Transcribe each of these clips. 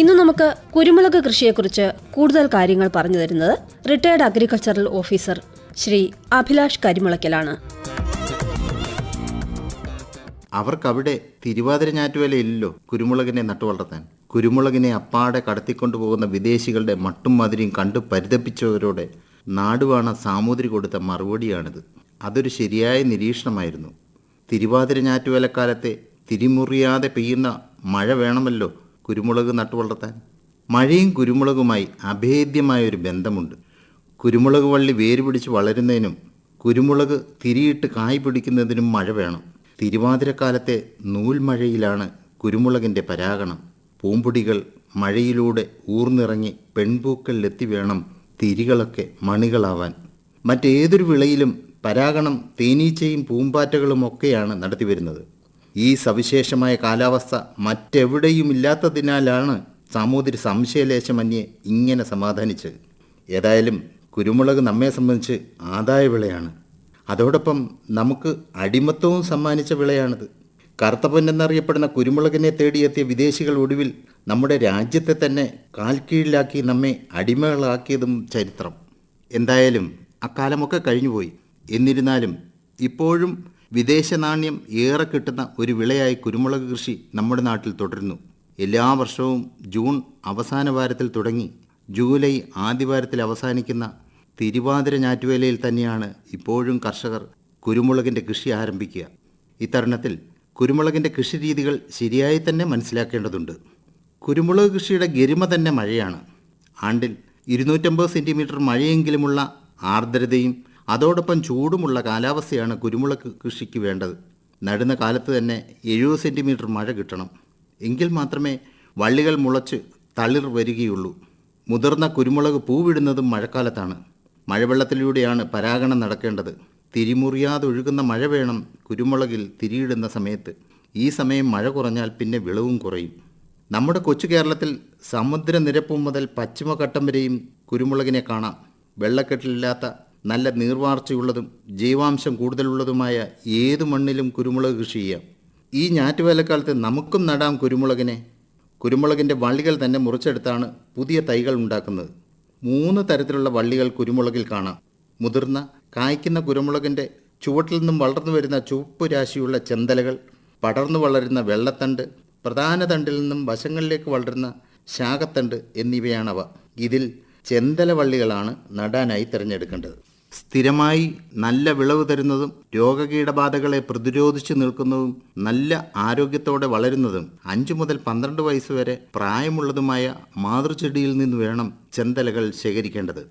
ഇന്ന് നമുക്ക് കുരുമുളക് കൃഷിയെക്കുറിച്ച് കൂടുതൽ കാര്യങ്ങൾ പറഞ്ഞു തരുന്നത് retired agricultural officer Shri Abhilash കരിമുളയ്ക്കലാണ്. അവർക്കവിടെ തിരുവാതിര ഞാറ്റുവേലയില്ലല്ലോ കുരുമുളകിനെ നട്ടുവളർത്താൻ. കുരുമുളകിനെ അപ്പാടെ കടത്തിക്കൊണ്ടുപോകുന്ന വിദേശികളുടെ മട്ടും മാതിരിയും കണ്ടു പരിതപ്പിച്ചവരോടെ നാടുവാണ സാമൂതിരി കൊടുത്ത മറുപടിയാണിത്. അതൊരു ശരിയായ നിരീക്ഷണമായിരുന്നു. തിരുവാതിര ഞാറ്റുവേലക്കാലത്തെ തിരിമുറിയാതെ പെയ്യുന്ന മഴ വേണമല്ലോ കുരുമുളക് നട്ടുവളർത്താൻ. മഴയും കുരുമുളകുമായി അഭേദ്യമായൊരു ബന്ധമുണ്ട്. കുരുമുളക് വള്ളി വേര് പിടിച്ച് വളരുന്നതിനും കുരുമുളക് തിരിയിട്ട് കായ് പിടിക്കുന്നതിനും മഴ വേണം. തിരുവാതിരക്കാലത്തെ നൂൽമഴയിലാണ് കുരുമുളകിൻ്റെ പരാഗണം. പൂമ്പൊടികൾ മഴയിലൂടെ ഊർന്നിറങ്ങി പെൺപൂക്കളിലെത്തി വേണം തിരികളൊക്കെ മണികളാവാൻ. മറ്റേതൊരു വിളയിലും പരാഗണം തേനീച്ചയും പൂമ്പാറ്റകളും ഒക്കെയാണ് നടത്തിവരുന്നത്. ഈ സവിശേഷമായ കാലാവസ്ഥ മറ്റെവിടെയുമില്ലാത്തതിനാലാണ് സാമൂതിരി സംശയലേശമന്യേ ഇങ്ങനെ സമാധാനിച്ചത്. ഏതായാലും കുരുമുളക് നമ്മെ സംബന്ധിച്ച് ആദായ വിളയാണ്. അതോടൊപ്പം നമുക്ക് അടിമത്വവും സമ്മാനിച്ച വിളയാണിത്. കറുത്തപ്പൊന്നെന്നറിയപ്പെടുന്ന കുരുമുളകിനെ തേടിയെത്തിയ വിദേശികൾ ഒടുവിൽ നമ്മുടെ രാജ്യത്തെ തന്നെ കാൽക്കീഴിലാക്കി നമ്മെ അടിമകളാക്കിയതും ചരിത്രം. എന്തായാലും അക്കാലമൊക്കെ കഴിഞ്ഞുപോയി. എന്നിരുന്നാലും ഇപ്പോഴും വിദേശ നാണ്യം ഏറെ കിട്ടുന്ന ഒരു വിളയായി കുരുമുളക് കൃഷി നമ്മുടെ നാട്ടിൽ തുടരുന്നു. എല്ലാ വർഷവും ജൂൺ അവസാന വാരത്തിൽ തുടങ്ങി ജൂലൈ ആദ്യവാരത്തിൽ അവസാനിക്കുന്ന തിരുവാതിര ഞാറ്റുവേലയിൽ തന്നെയാണ് ഇപ്പോഴും കർഷകർ കുരുമുളകിൻ്റെ കൃഷി ആരംഭിക്കുക. ഇത്തരുണത്തിൽ കുരുമുളകിൻ്റെ കൃഷി രീതികൾ ശരിയായി തന്നെ മനസ്സിലാക്കേണ്ടതുണ്ട്. കുരുമുളക് കൃഷിയുടെ ഗരിമ തന്നെ മഴയാണ്. ആണ്ടിൽ 250 സെൻറ്റിമീറ്റർ മഴയെങ്കിലുമുള്ള ആർദ്രതയും അതോടൊപ്പം ചൂടുമുള്ള കാലാവസ്ഥയാണ് കുരുമുളക് കൃഷിക്ക് വേണ്ടത്. നടുന്ന കാലത്ത് തന്നെ 70 സെൻറ്റിമീറ്റർ മഴ കിട്ടണം. എങ്കിൽ മാത്രമേ വള്ളികൾ മുളച്ച് തളിർ വരികയുള്ളൂ. മുതിർന്ന കുരുമുളക് പൂവിടുന്നതും മഴക്കാലത്താണ്. മഴവെള്ളത്തിലൂടെയാണ് പരാഗണം നടക്കേണ്ടത്. തിരിമുറിയാതെ ഒഴുകുന്ന മഴ വേണം കുരുമുളകിൽ തിരിയിടുന്ന സമയത്ത്. ഈ സമയം മഴ കുറഞ്ഞാൽ പിന്നെ വിളവും കുറയും. നമ്മുടെ കൊച്ചു കേരളത്തിൽ സമുദ്രനിരപ്പ് മുതൽ പശ്ചിമഘട്ടം വരെയും കുരുമുളകിനെ കാണാം. വെള്ളക്കെട്ടിലില്ലാത്ത നല്ല നീർവാർച്ചയുള്ളതും ജൈവാംശം കൂടുതലുള്ളതുമായ ഏതു മണ്ണിലും കുരുമുളക് കൃഷി ചെയ്യാം. ഈ ഞാറ്റുവേലക്കാലത്ത് നമുക്കും നടാം കുരുമുളകിനെ. കുരുമുളകിൻ്റെ വള്ളികൾ തന്നെ മുറിച്ചെടുത്താണ് പുതിയ തൈകൾ ഉണ്ടാക്കുന്നത്. 3 തരത്തിലുള്ള വള്ളികൾ കുരുമുളകിൽ കാണാം. മുതിർന്ന കായ്ക്കുന്ന കുരുമുളകിൻ്റെ ചുവട്ടിൽ നിന്നും വളർന്നു വരുന്ന ചുവപ്പ് രാശിയുള്ള ചെന്തലകൾ, പടർന്നു വളരുന്ന വെള്ളത്തണ്ട്, പ്രധാന തണ്ടിൽ നിന്നും വശങ്ങളിലേക്ക് വളരുന്ന ശാഖത്തണ്ട് എന്നിവയാണവ. ഇതിൽ ചെന്തല വള്ളികളാണ് നടാനായി തിരഞ്ഞെടുക്കേണ്ടത്. സ്ഥിരമായി നല്ല വിളവ് തരുന്നതും രോഗകീടബാധകളെ പ്രതിരോധിച്ചു നിൽക്കുന്നതും നല്ല ആരോഗ്യത്തോടെ വളരുന്നതും 5 മുതൽ 12 വയസ്സ് വരെ പ്രായമുള്ളതുമായ മാതൃചെടിയിൽ നിന്ന് വേണം ചെന്തലകൾ ശേഖരിക്കേണ്ടത്.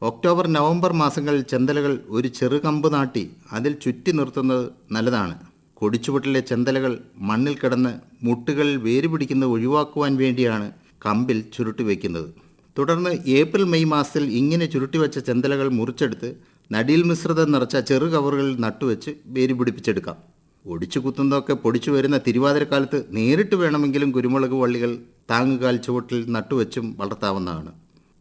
ഒക്ടോബർ നവംബർ മാസങ്ങളിൽ ചെന്തലകൾ ഒരു ചെറുകമ്പ് നാട്ടി അതിൽ ചുറ്റി നിർത്തുന്നത് നല്ലതാണ്. കൊടിച്ചുവട്ടിലെ ചെന്തലകൾ മണ്ണിൽ കിടന്ന് മുട്ടുകളിൽ വേര് പിടിക്കുന്നത് ഒഴിവാക്കുവാൻ വേണ്ടിയാണ് കമ്പിൽ ചുരുട്ടി വയ്ക്കുന്നത്. തുടർന്ന് ഏപ്രിൽ മെയ് മാസത്തിൽ ഇങ്ങനെ ചുരുട്ടിവെച്ച ചെന്തലകൾ മുറിച്ചെടുത്ത് നടിയിൽ മിശ്രിതം നിറച്ച ചെറു കവറുകളിൽ നട്ടുവെച്ച് വേര് പിടിപ്പിച്ചെടുക്കാം. ഒടിച്ചു കുത്തുന്നതൊക്കെ പൊടിച്ചു വരുന്ന തിരുവാതിരക്കാലത്ത് നേരിട്ട് വേണമെങ്കിലും കുരുമുളക് വള്ളികൾ താങ്ങുകാൽ ചുവട്ടിൽ നട്ടുവെച്ചും വളർത്താവുന്നതാണ്.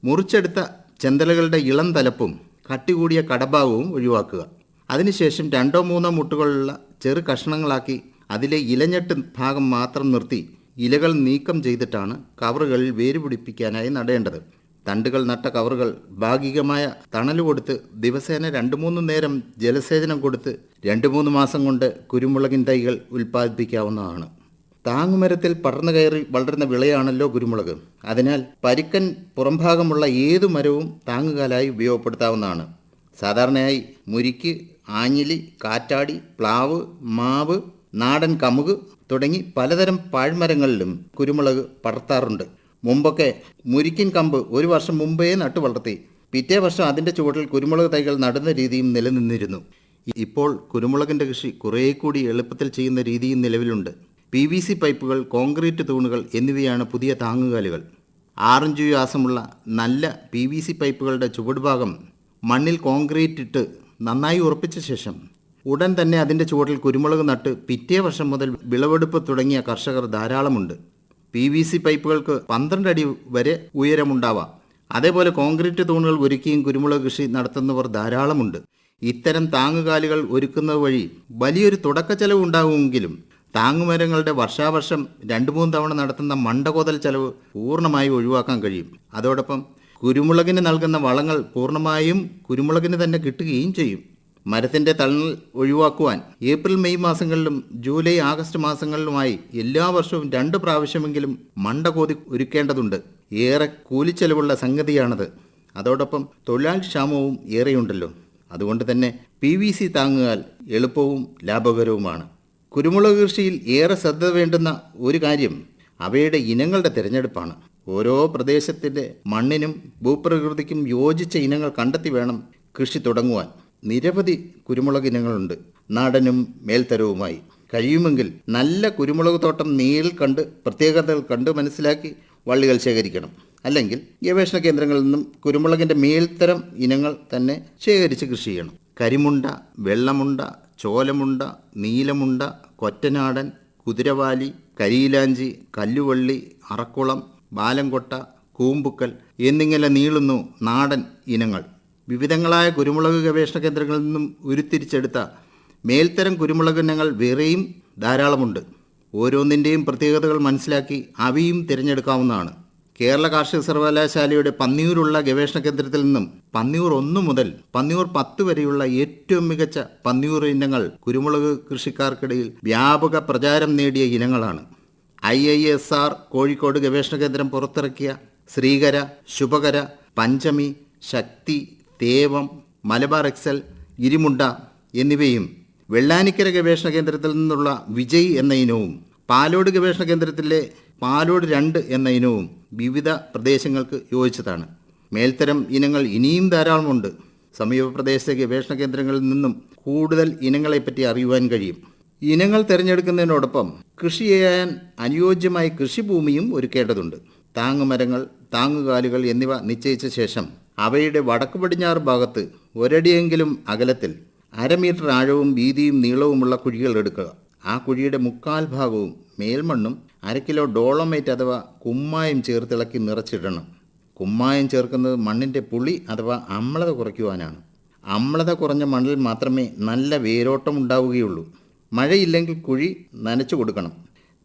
മുറിച്ചെടുത്ത ചെന്തലകളുടെ ഇളം തലപ്പും കട്ടികൂടിയ കടഭാഗവും ഒഴിവാക്കുക. അതിനുശേഷം 2-3 മുട്ടുകളുള്ള ചെറു കഷ്ണങ്ങളാക്കി അതിലെ ഇലഞ്ഞെട്ട് ഭാഗം മാത്രം നിർത്തി ഇലകൾ നീക്കം ചെയ്തിട്ടാണ് കവറുകളിൽ വേര് പിടിപ്പിക്കാനായി നടേണ്ടത്. തണ്ടുകൾ നട്ട കവറുകൾ ഭാഗികമായ തണൽ കൊടുത്ത് ദിവസേന 2-3 നേരം ജലസേചനം കൊടുത്ത് 2-3 മാസം കൊണ്ട് കുരുമുളകിൻ തൈകൾ ഉൽപ്പാദിപ്പിക്കാവുന്നതാണ്. താങ്ങുമരത്തിൽ പടർന്നു കയറി വളരുന്ന വിളയാണല്ലോ കുരുമുളക്. അതിനാൽ പരുക്കൻ പുറംഭാഗമുള്ള ഏതു മരവും താങ്ങുകാലായി ഉപയോഗപ്പെടുത്താവുന്നതാണ്. സാധാരണയായി മുരിക്ക്, ആഞ്ഞിലി, കാറ്റാടി, പ്ലാവ്, മാവ്, നാടൻ കമുക് തുടങ്ങി പലതരം പാഴ്മരങ്ങളിലും കുരുമുളക് പടർത്താറുണ്ട്. മുമ്പൊക്കെ മുരിക്കിൻ കമ്പ് 1 വർഷം മുമ്പേ നട്ടു വളർത്തി പിറ്റേ വർഷം അതിൻ്റെ ചുവട്ടിൽ കുരുമുളക് തൈകൾ നടുന്ന രീതിയും നിലനിന്നിരുന്നു. ഇപ്പോൾ കുരുമുളകിൻ്റെ കൃഷി കുറേ കൂടി എളുപ്പത്തിൽ ചെയ്യുന്ന രീതിയും നിലവിലുണ്ട്. PVC പൈപ്പുകൾ, കോൺക്രീറ്റ് തൂണുകൾ എന്നിവയാണ് പുതിയ താങ്ങുകാലുകൾ. 6 ഇഞ്ച് വ്യാസമുള്ള നല്ല PVC പൈപ്പുകളുടെ ചുവടുഭാഗം മണ്ണിൽ കോൺക്രീറ്റ് ഇട്ട് നന്നായി ഉറപ്പിച്ച ശേഷം ഉടൻ തന്നെ അതിൻ്റെ ചുവട്ടിൽ കുരുമുളക് നട്ട് പിറ്റേ വർഷം മുതൽ വിളവെടുപ്പ് തുടങ്ങിയ കർഷകർ ധാരാളമുണ്ട്. PVC പൈപ്പുകൾക്ക് 12 അടി വരെ ഉയരമുണ്ടാവാം. അതേപോലെ കോൺക്രീറ്റ് തൂണുകൾ ഒരുക്കിയും കുരുമുളക് കൃഷി നടത്തുന്നവർ ധാരാളമുണ്ട്. ഇത്തരം താങ്ങുകാലുകൾ ഒരുക്കുന്നത് വഴി വലിയൊരു തുടക്ക ചെലവ് ഉണ്ടാകുമെങ്കിലും താങ്ങുമരങ്ങളുടെ വർഷാവർഷം 2-3 തവണ നടത്തുന്ന മണ്ടകോതൽ ചെലവ് പൂർണ്ണമായി ഒഴിവാക്കാൻ കഴിയും. അതോടൊപ്പം കുരുമുളകിന് നൽകുന്ന വളങ്ങൾ പൂർണ്ണമായും കുരുമുളകിന് തന്നെ കിട്ടുകയും ചെയ്യും. മരത്തിൻ്റെ തണൽ ഒഴിവാക്കുവാൻ ഏപ്രിൽ മെയ് മാസങ്ങളിലും ജൂലൈ ആഗസ്റ്റ് മാസങ്ങളിലുമായി എല്ലാ വർഷവും 2 പ്രാവശ്യമെങ്കിലും മണ്ടകോതി ഒരുക്കേണ്ടതുണ്ട്. ഏറെ കൂലിച്ചെലവുള്ള സംഗതിയാണത്. അതോടൊപ്പം തൊഴിലാളി ക്ഷാമവും ഏറെയുണ്ടല്ലോ. അതുകൊണ്ട് തന്നെ PVC താങ്ങുകാൽ എളുപ്പവും ലാഭകരവുമാണ്. കുരുമുളക് കൃഷിയിൽ ഏറെ ശ്രദ്ധ വേണ്ടുന്ന ഒരു കാര്യം അവയുടെ ഇനങ്ങളുടെ തിരഞ്ഞെടുപ്പാണ്. ഓരോ പ്രദേശത്തിൻ്റെ മണ്ണിനും ഭൂപ്രകൃതിക്കും യോജിച്ച ഇനങ്ങൾ കണ്ടെത്തി വേണം കൃഷി തുടങ്ങുവാൻ. നിരവധി കുരുമുളക് ഇനങ്ങളുണ്ട്, നാടനും മേൽത്തരവുമായി. കഴിയുമെങ്കിൽ നല്ല കുരുമുളക് തോട്ടം നേരിൽ കണ്ട് പ്രത്യേകതകൾ കണ്ട് മനസ്സിലാക്കി വള്ളികൾ ശേഖരിക്കണം. അല്ലെങ്കിൽ ഗവേഷണ കേന്ദ്രങ്ങളിൽ നിന്നും കുരുമുളകിൻ്റെ മേൽത്തരം ഇനങ്ങൾ തന്നെ ശേഖരിച്ച് കൃഷി ചെയ്യണം. കരിമുണ്ട, വെള്ളമുണ്ട, ചോലമുണ്ട, നീലമുണ്ട, കൊറ്റനാടൻ, കുതിരവാലി, കരിയിലാഞ്ചി, കല്ലുവള്ളി, അറക്കുളം, ബാലംകൊട്ട, കൂമ്പുക്കൽ എന്നിങ്ങനെ നീളുന്നു നാടൻ ഇനങ്ങൾ. വിവിധങ്ങളായ കുരുമുളക് ഗവേഷണ കേന്ദ്രങ്ങളിൽ നിന്നും ഉരുത്തിരിച്ചെടുത്ത മേൽത്തരം കുരുമുളക് ഇനങ്ങൾ വേറെയും ധാരാളമുണ്ട്. ഓരോന്നിൻ്റെയും പ്രത്യേകതകൾ മനസ്സിലാക്കി അവയും തിരഞ്ഞെടുക്കാവുന്നതാണ്. കേരള കാർഷിക സർവകലാശാലയുടെ പന്നിയൂരുള്ള ഗവേഷണ കേന്ദ്രത്തിൽ നിന്നും പന്നിയൂർ 1 മുതൽ പന്നിയൂർ 10 വരെയുള്ള ഏറ്റവും മികച്ച പന്നിയൂർ ഇനങ്ങൾ കുരുമുളക് കൃഷിക്കാർക്കിടയിൽ വ്യാപക പ്രചാരം നേടിയ ഇനങ്ങളാണ്. IISR കോഴിക്കോട് ഗവേഷണ കേന്ദ്രം പുറത്തിറക്കിയ ശ്രീകര, ശുഭകര, പഞ്ചമി, ശക്തി, തേവം, മലബാർ എക്സൽ, ഗിരിമുണ്ട എന്നിവയും വെള്ളാനിക്കര ഗവേഷണ കേന്ദ്രത്തിൽ നിന്നുള്ള വിജയ് എന്ന ഇനവും പാലോട് ഗവേഷണ കേന്ദ്രത്തിലെ പാലോട് 2 എന്ന ഇനവും വിവിധ പ്രദേശങ്ങൾക്ക് യോജിച്ചതാണ്. മേൽത്തരം ഇനങ്ങൾ ഇനിയും ധാരാളമുണ്ട്. സമീപ പ്രദേശത്തെ ഗവേഷണ കേന്ദ്രങ്ങളിൽ നിന്നും കൂടുതൽ ഇനങ്ങളെപ്പറ്റി അറിയുവാൻ കഴിയും. ഇനങ്ങൾ തിരഞ്ഞെടുക്കുന്നതിനോടൊപ്പം കൃഷി ചെയ്യാൻ അനുയോജ്യമായ കൃഷിഭൂമിയും ഒരുക്കേണ്ടതുണ്ട്. താങ്ങുമരങ്ങൾ, താങ്ങുകാലുകൾ എന്നിവ നിശ്ചയിച്ച ശേഷം അവയുടെ വടക്ക് പടിഞ്ഞാറ് ഭാഗത്ത് ഒരടിയെങ്കിലും അകലത്തിൽ 1/2 മീറ്റർ ആഴവും വീതിയും നീളവുമുള്ള കുഴികൾ എടുക്കുക. ആ കുഴിയുടെ 1/4 ഭാഗവും മേൽമണ്ണും 1/2 കിലോ ഡോളമൈറ്റ് അഥവാ കുമ്മായം ചേർത്തിളക്കി നിറച്ചിടണം. കുമ്മായം ചേർക്കുന്നത് മണ്ണിൻ്റെ പുളി അഥവാ അമ്ലത കുറയ്ക്കുവാനാണ്. അമ്ലത കുറഞ്ഞ മണ്ണിൽ മാത്രമേ നല്ല വേരോട്ടം ഉണ്ടാവുകയുള്ളൂ. മഴയില്ലെങ്കിൽ കുഴി നനച്ചു കൊടുക്കണം.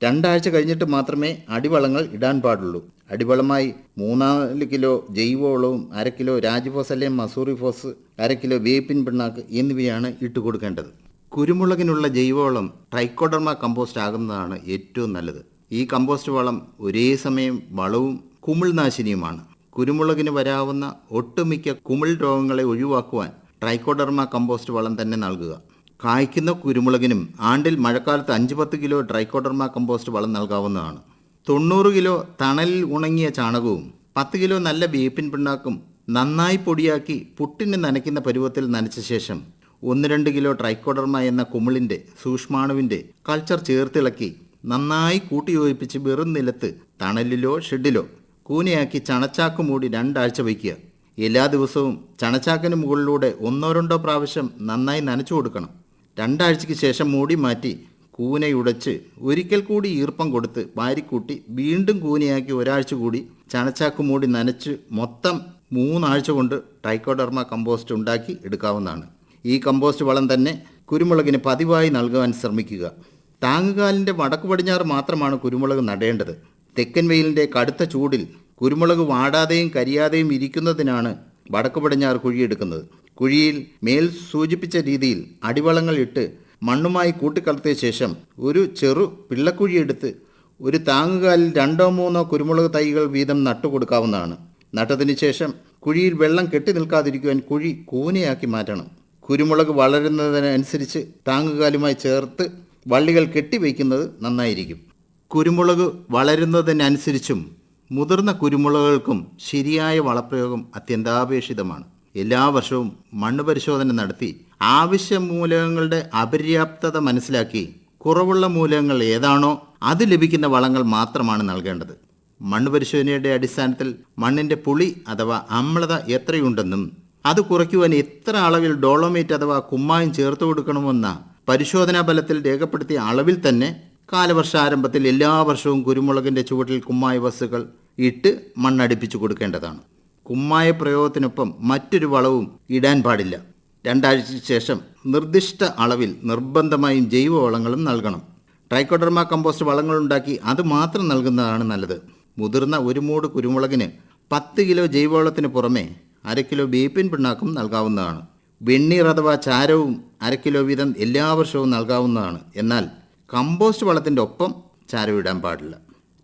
2 ആഴ്ച കഴിഞ്ഞിട്ട് മാത്രമേ അടിവളങ്ങൾ ഇടാൻ പാടുള്ളൂ. അടിവളമായി 3-4 കിലോ ജൈവവളവും 1/2 കിലോ രാജ്ഫോസ് അല്ലെങ്കിൽ മസൂറി ഫോസ്, 1/2 കിലോ വേപ്പിൻ പിണ്ണാക്ക് എന്നിവയാണ് ഇട്ടുകൊടുക്കേണ്ടത്. കുരുമുളകിനുള്ള ജൈവവളം ട്രൈക്കോഡർമ കമ്പോസ്റ്റ് ആകുന്നതാണ് ഏറ്റവും നല്ലത്. ഈ കമ്പോസ്റ്റ് വളം ഒരേ സമയം വളവും കുമിൾനാശിനിയുമാണ്. കുരുമുളകിന് വരാവുന്ന ഒട്ടുമിക്ക കുമിൾ രോഗങ്ങളെ ഒഴിവാക്കുവാൻ ട്രൈക്കോഡർമ കമ്പോസ്റ്റ് വളം തന്നെ നൽകുക. കായ്ക്കുന്ന കുരുമുളകിനും ആണ്ടിൽ മഴക്കാലത്ത് 5-10 കിലോ ട്രൈക്കോഡർമ കമ്പോസ്റ്റ് വളം നൽകാവുന്നതാണ്. 90 കിലോ തണലിൽ ഉണങ്ങിയ ചാണകവും 10 കിലോ നല്ല വേപ്പിൻ പിണ്ണാക്കും നന്നായി പൊടിയാക്കി പുട്ടിന് നനയ്ക്കുന്ന പരുവത്തിൽ നനച്ച ശേഷം 1-2 കിലോ ട്രൈക്കോഡർമ എന്ന കുമിളിൻ്റെ സൂക്ഷ്മാണുവിൻ്റെ കൾച്ചർ ചേർത്തിളക്കി നന്നായി കൂട്ടിയോജിപ്പിച്ച് വെറും നിലത്ത് തണലിലോ ഷെഡിലോ കൂനയാക്കി ചണച്ചാക്ക് മൂടി 2 ആഴ്ച വയ്ക്കുക. എല്ലാ ദിവസവും ചണച്ചാക്കിന് മുകളിലൂടെ 1-2 പ്രാവശ്യം നന്നായി നനച്ചു കൊടുക്കണം. 2 ആഴ്ചയ്ക്ക് ശേഷം മൂടി മാറ്റി കൂനയുടച്ച് ഒരിക്കൽ കൂടി ഈർപ്പം കൊടുത്ത് വാരിക്കൂട്ടി വീണ്ടും കൂനയാക്കി 1 ആഴ്ച കൂടി ചണച്ചാക്ക് മൂടി നനച്ച് മൊത്തം 3 ആഴ്ച കൊണ്ട് ട്രൈക്കോഡർമ കമ്പോസ്റ്റ് ഉണ്ടാക്കി എടുക്കാവുന്നതാണ്. ഈ കമ്പോസ്റ്റ് വളം തന്നെ കുരുമുളകിന് പതിവായി നൽകുവാൻ ശ്രമിക്കുക. താങ്ങുകാലിൻ്റെ വടക്ക് പടിഞ്ഞാറ് മാത്രമാണ് കുരുമുളക് നടേണ്ടത്. തെക്കൻ വെയിലിൻ്റെ കടുത്ത ചൂടിൽ കുരുമുളക് വാടാതെയും കരിയാതെയും ഇരിക്കുന്നതിനാണ് വടക്ക് പടിഞ്ഞാറ് കുഴിയെടുക്കുന്നത്. കുഴിയിൽ മേൽ സൂചിപ്പിച്ച രീതിയിൽ അടിവളങ്ങൾ ഇട്ട് മണ്ണുമായി കൂട്ടിക്കലർത്തിയ ശേഷം ഒരു ചെറു പിള്ളക്കുഴിയെടുത്ത് ഒരു താങ്ങുകാലിൽ 2-3 കുരുമുളക് തൈകൾ വീതം നട്ടുകൊടുക്കാവുന്നതാണ്. നട്ടതിന് ശേഷം കുഴിയിൽ വെള്ളം കെട്ടി നിൽക്കാതിരിക്കുവാൻ കുഴി കൂനയാക്കി മാറ്റണം. കുരുമുളക് വളരുന്നതിനനുസരിച്ച് താങ്ങുകാലുമായി ചേർത്ത് വള്ളികൾ കെട്ടിവയ്ക്കുന്നത് നന്നായിരിക്കും. കുരുമുളക് വളരുന്നതിനനുസരിച്ചും മുതിർന്ന കുരുമുളകുകൾക്കും ശരിയായ വളപ്രയോഗം അത്യന്താപേക്ഷിതമാണ്. എല്ലാ വർഷവും മണ്ണ് പരിശോധന നടത്തി ആവശ്യ മൂലകങ്ങളുടെ അപര്യാപ്തത മനസ്സിലാക്കി കുറവുള്ള മൂലകങ്ങൾ ഏതാണോ അത് ലഭിക്കുന്ന വളങ്ങൾ മാത്രമാണ് നൽകേണ്ടത്. മണ്ണ് പരിശോധനയുടെ അടിസ്ഥാനത്തിൽ മണ്ണിൻ്റെ പുളി അഥവാ അമ്ലത എത്രയുണ്ടെന്നും അത് കുറയ്ക്കുവാൻ എത്ര അളവിൽ ഡോളോമേറ്റ് അഥവാ കുമ്മായം ചേർത്ത് കൊടുക്കണമെന്ന പരിശോധനാ ഫലത്തിൽ രേഖപ്പെടുത്തിയ അളവിൽ തന്നെ കാലവർഷാരംഭത്തിൽ എല്ലാ വർഷവും കുരുമുളകിൻ്റെ ചുവട്ടിൽ കുമ്മായ വസ്തുക്കൾ ഇട്ട് മണ്ണടിപ്പിച്ചു കൊടുക്കേണ്ടതാണ്. കുമ്മായ പ്രയോഗത്തിനൊപ്പം മറ്റൊരു വളവും ഇടാൻ പാടില്ല. 2 ആഴ്ചയ്ക്ക് ശേഷം നിർദ്ദിഷ്ട അളവിൽ നിർബന്ധമായും ജൈവവളങ്ങളും നൽകണം. ട്രൈക്കോഡർമ കമ്പോസ്റ്റ് വളങ്ങളുണ്ടാക്കി അത് മാത്രം നൽകുന്നതാണ് നല്ലത്. മുതിർന്ന ഒരു മൂട് കുരുമുളകിന് 10 കിലോ ജൈവവളത്തിന് പുറമെ 1/2 കിലോ വേപ്പിൻ പിണ്ണാക്കും നൽകാവുന്നതാണ്. വെണ്ണീർ അഥവാ ചാരവും 1/2 കിലോ വീതം എല്ലാ വർഷവും നൽകാവുന്നതാണ്. എന്നാൽ കമ്പോസ്റ്റ് വളത്തിൻ്റെ ഒപ്പം ചാരം ഇടാൻ പാടില്ല.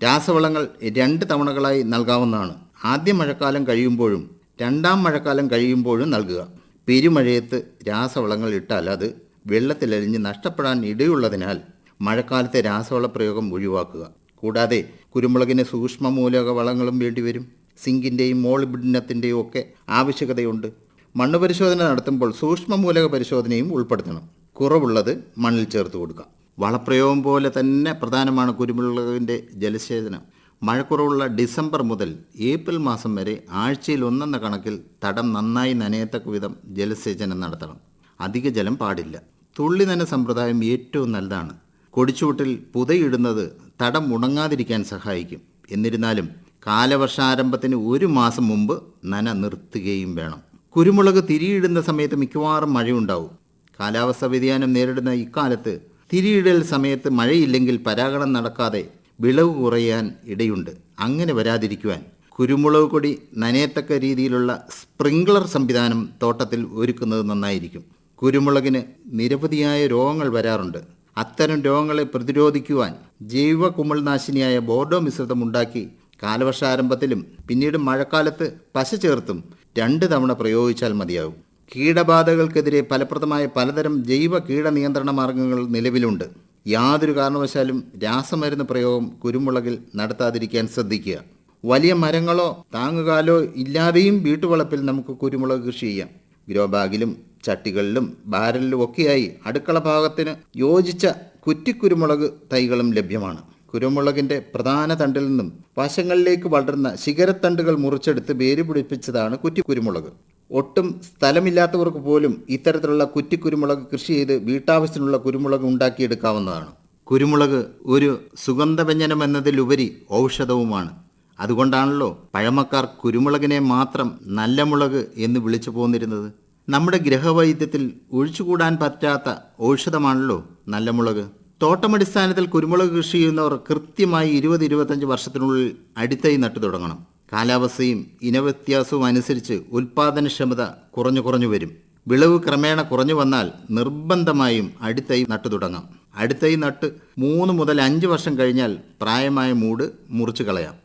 രാസവളങ്ങൾ 2 തവണകളായി നൽകാവുന്നതാണ്. ആദ്യ മഴക്കാലം കഴിയുമ്പോഴും 2ാം മഴക്കാലം കഴിയുമ്പോഴും നൽകുക. പെരുമഴയത്ത് രാസവളങ്ങൾ ഇട്ടാൽ അത് വെള്ളത്തിലലിഞ്ഞ് നഷ്ടപ്പെടാൻ ഇടയുള്ളതിനാൽ മഴക്കാലത്തെ രാസവള പ്രയോഗം ഒഴിവാക്കുക. കൂടാതെ കുരുമുളകിന് സൂക്ഷ്മമൂലക വളങ്ങളും വേണ്ടിവരും. സിങ്കിൻ്റെയും മോളിബ്ഡിനത്തിൻ്റെയും ഒക്കെ ആവശ്യകതയുണ്ട്. മണ്ണ് പരിശോധന നടത്തുമ്പോൾ സൂക്ഷ്മമൂലക പരിശോധനയും ഉൾപ്പെടുത്തണം. കുറവുള്ളത് മണ്ണിൽ ചേർത്ത് കൊടുക്കുക. വളപ്രയോഗം പോലെ തന്നെ പ്രധാനമാണ് കുരുമുളകിൻ്റെ ജലസേചനം. മഴക്കുറവുള്ള ഡിസംബർ മുതൽ ഏപ്രിൽ മാസം വരെ ആഴ്ചയിൽ 1 എന്ന കണക്കിൽ തടം നന്നായി നനയത്തക്ക വിധം ജലസേചനം നടത്തണം. അധിക ജലം പാടില്ല. തുള്ളി നന സമ്പ്രദായം ഏറ്റവും നല്ലതാണ്. കൊടിച്ചുവട്ടിൽ പുതയിടുന്നത് തടം ഉണങ്ങാതിരിക്കാൻ സഹായിക്കും. എന്നിരുന്നാലും കാലവർഷാരംഭത്തിന് 1 മാസം മുമ്പ് നന നിർത്തുകയും വേണം. കുരുമുളക് തിരിയിടുന്ന സമയത്ത് മിക്കവാറും മഴയുണ്ടാവും. കാലാവസ്ഥാ വ്യതിയാനം നേരിടുന്ന ഇക്കാലത്ത് തിരിയിടൽ സമയത്ത് മഴയില്ലെങ്കിൽ പരാഗണം നടക്കാതെ വിളവ് കുറയാൻ ഇടയുണ്ട്. അങ്ങനെ വരാതിരിക്കുവാൻ കുരുമുളക് കൊടി നനയത്തക്ക രീതിയിലുള്ള സ്പ്രിംഗ്ലർ സംവിധാനം തോട്ടത്തിൽ ഒരുക്കുന്നത് നന്നായിരിക്കും. കുരുമുളകിന് നിരവധിയായ രോഗങ്ങൾ വരാറുണ്ട്. അത്തരം രോഗങ്ങളെ പ്രതിരോധിക്കുവാൻ ജൈവ കുമിൾനാശിനിയായ ബോർഡോ മിശ്രിതം ഉണ്ടാക്കി കാലവർഷാരംഭത്തിലും പിന്നീട് മഴക്കാലത്ത് പശ ചേർത്തും 2 തവണ പ്രയോഗിച്ചാൽ മതിയാകും. കീടബാധകൾക്കെതിരെ ഫലപ്രദമായ പലതരം ജൈവ കീടനിയന്ത്രണ മാർഗങ്ങൾ നിലവിലുണ്ട്. യാതൊരു കാരണവശാലും രാസമരുന്ന് പ്രയോഗം കുരുമുളകിൽ നടത്താതിരിക്കാൻ ശ്രദ്ധിക്കുക. വലിയ മരങ്ങളോ താങ്ങുകാലോ ഇല്ലാതെയും വീട്ടുവളപ്പിൽ നമുക്ക് കുരുമുളക് കൃഷി ചെയ്യാം. ഗ്രോ ബാഗിലും ചട്ടികളിലും ബാരലിലും ഒക്കെയായി അടുക്കള ഭാഗത്തിന് യോജിച്ച കുറ്റിക്കുരുമുളക് തൈകളും ലഭ്യമാണ്. കുരുമുളകിൻ്റെ പ്രധാന തണ്ടിൽ നിന്നും വശങ്ങളിലേക്ക് വളരുന്ന ശിഖരത്തണ്ടുകൾ മുറിച്ചെടുത്ത് വേര് പിടിപ്പിച്ചതാണ് കുറ്റിക്കുരുമുളക്. ഒട്ടും സ്ഥലമില്ലാത്തവർക്ക് പോലും ഇത്തരത്തിലുള്ള കുറ്റിക്കുരുമുളക് കൃഷി ചെയ്ത് വീട്ടാവശ്യത്തിനുള്ള കുരുമുളക് ഉണ്ടാക്കിയെടുക്കാവുന്നതാണ്. കുരുമുളക് ഒരു സുഗന്ധവ്യഞ്ജനം എന്നതിലുപരി ഔഷധവുമാണ്. അതുകൊണ്ടാണല്ലോ പഴമക്കാർ കുരുമുളകിനെ മാത്രം നല്ല മുളക് എന്ന് വിളിച്ചു പോന്നിരുന്നത്. നമ്മുടെ ഗൃഹവൈദ്യത്തിൽ ഒഴിച്ചുകൂടാൻ പറ്റാത്ത ഔഷധമാണല്ലോ നല്ല മുളക്. തോട്ടമടിസ്ഥാനത്തിൽ കുരുമുളക് കൃഷി ചെയ്യുന്നവർ കൃത്യമായി 20-25 വർഷത്തിനുള്ളിൽ അടിത്തൈ നട്ടു തുടങ്ങണം. കാലാവസ്ഥയും ഇനവ്യത്യാസവും അനുസരിച്ച് ഉൽപാദനക്ഷമത കുറഞ്ഞു വരും. വിളവ് ക്രമേണ കുറഞ്ഞു വന്നാൽ നിർബന്ധമായും അടിത്തൈ നട്ടു തുടങ്ങാം. അടിത്തൈ നട്ട് 3 മുതൽ 5 വർഷം കഴിഞ്ഞാൽ പ്രായമായ മൂട് മുറിച്ചു കളയാം.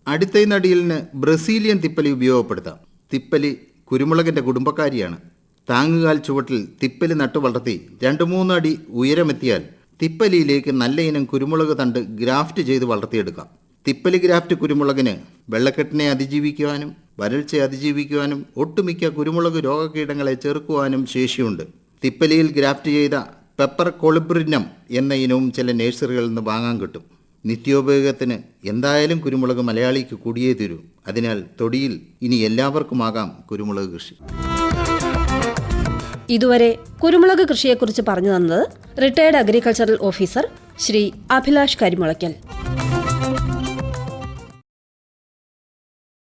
അടിത്തൈ നടിയലിന് ബ്രസീലിയൻ തിപ്പലി ഉപയോഗപ്പെടുത്താം. തിപ്പലി കുരുമുളകിൻ്റെ കുടുംബക്കാരിയാണ്. താങ്ങുകാൽ ചുവട്ടിൽ തിപ്പലി നട്ടു വളർത്തി 2-3 അടി ഉയരമെത്തിയാൽ തിപ്പലിയിലേക്ക് നല്ല ഇനം കുരുമുളക് തണ്ട് ഗ്രാഫ്റ്റ് ചെയ്ത് വളർത്തിയെടുക്കാം. തിപ്പലി ഗ്രാഫ്റ്റ് കുരുമുളകിന് വെള്ളക്കെട്ടിനെ അതിജീവിക്കുവാനും വരൾച്ചയെ അതിജീവിക്കുവാനും ഒട്ടുമിക്ക കുരുമുളക് രോഗകീടങ്ങളെ ചെറുക്കുവാനും ശേഷിയുണ്ട്. തിപ്പലിയിൽ ഗ്രാഫ്റ്റ് ചെയ്ത പെപ്പർ കൊളിബ്രിനം എന്ന ഇനവും ചില നഴ്സറികളിൽ നിന്ന് വാങ്ങാൻ കിട്ടും. നിത്യോപയോഗത്തിന് എന്തായാലും കുരുമുളക് മലയാളിക്ക് കൂടിയേ തീരൂ. അതിനാൽ തൊടിയിൽ ഇനി എല്ലാവർക്കുമാകാം കുരുമുളക് കൃഷി. ഇതുവരെ കുരുമുളക് കൃഷിയെക്കുറിച്ച് പറഞ്ഞു തന്നത് retired agricultural officer Shri Abhilash Karimulakkal.